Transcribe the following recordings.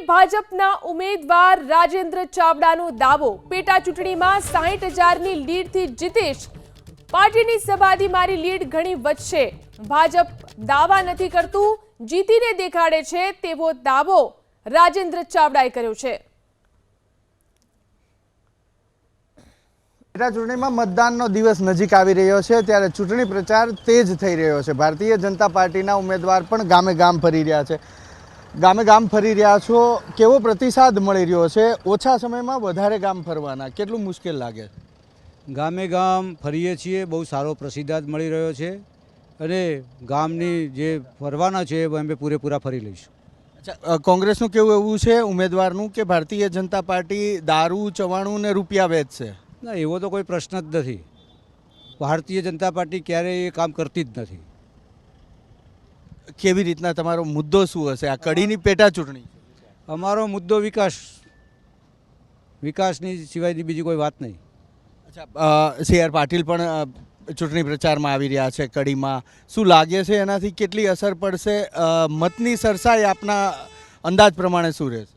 ભાજપના ઉમેદવાર રાજેન્દ્ર ચાવડાનો દાવો પેટા ચૂંટણીમાં 60,000ની લીડથી જીતીશ। પાર્ટીની સભાથી મારી લીડ ઘણી વધશે। ભાજપ દાવા નથી કરતું, જીતીને દેખાડે છે તેવો દાવો રાજેન્દ્ર ચાવડાએ કર્યો છે। પેટા ચૂંટણીમાં મતદાનનો દિવસ નજીક આવી રહ્યો છે ત્યારે ચૂંટણી પ્રચાર તેજ થઈ રહ્યો છે। ભારતીય જનતા પાર્ટીના ઉમેદવાર પણ ગામે ગામ ફરી રહ્યા છે। ગામે ગામ ફરી રહ્યા છો, કેવો પ્રતિસાદ મળી રહ્યો છે? ઓછા સમયમાં વધારે ગામ ફરવાના કેટલું મુશ્કેલ લાગે? ગામે ગામ ફરીએ છીએ, બહુ સારો પ્રતિસાદ મળી રહ્યો છે અને ગામની જે ફરવાના છે અમે પૂરેપૂરા ફરી લઈશું। અચ્છા, કોંગ્રેસનું કેવું એવું છે ઉમેદવારનું કે ભારતીય જનતા પાર્ટી દારૂ, ચવાણું ને રૂપિયા વેચશે? ના, એવો તો કોઈ પ્રશ્ન જ નથી। ભારતીય જનતા પાર્ટી ક્યારેય એ કામ કરતી જ નથી। કેવી રીતના તમારો મુદ્દો શું હશે આ કડીની પેટા ચૂંટણી? અમારો મુદ્દો વિકાસની સિવાયની બીજી કોઈ વાત નહીં। અચ્છા, સી.આર. પાટીલ પણ ચૂંટણી પ્રચારમાં આવી રહ્યા છે કડીમાં, શું લાગે છે એનાથી કેટલી અસર પડશે? મતની સરસાઈ આપના અંદાજ પ્રમાણે શું રહેશે?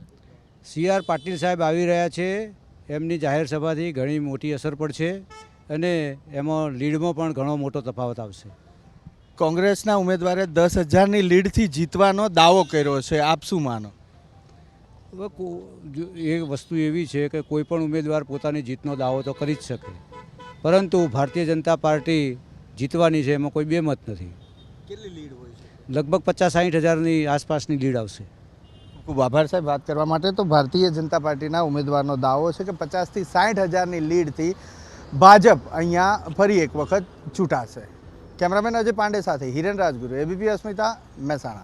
સી.આર. પાટીલ સાહેબ આવી રહ્યા છે, એમની જાહેર સભાથી ઘણી મોટી અસર પડશે અને એમાં લીડમાં પણ ઘણો મોટો તફાવત આવશે। કોંગ્રેસના ઉમેદવારે 10,000ની લીડથી જીતવાનો દાવો કર્યો છે, આપ શું માનો? હવે એ વસ્તુ એવી છે કે કોઈ પણ ઉમેદવાર પોતાની જીતનો દાવો તો કરી જ શકે, પરંતુ ભારતીય જનતા પાર્ટી જીતવાની છે એમાં કોઈ બેમત નથી। કેટલી લીડ હોય છે? લગભગ 50-60,000ની આસપાસની લીડ આવશે। ખૂબ આભાર સાહેબ વાત કરવા માટે। તો ભારતીય જનતા પાર્ટીના ઉમેદવારનો દાવો છે કે 50,000થી 60,000ની લીડથી ભાજપ અહીંયા ફરી એક વખત ચૂંટાશે। કેમેરામેન અજય પાંડે સાથે હિરેન રાજગુરુ, એબીપી અસ્મિતા, મહેસાણા।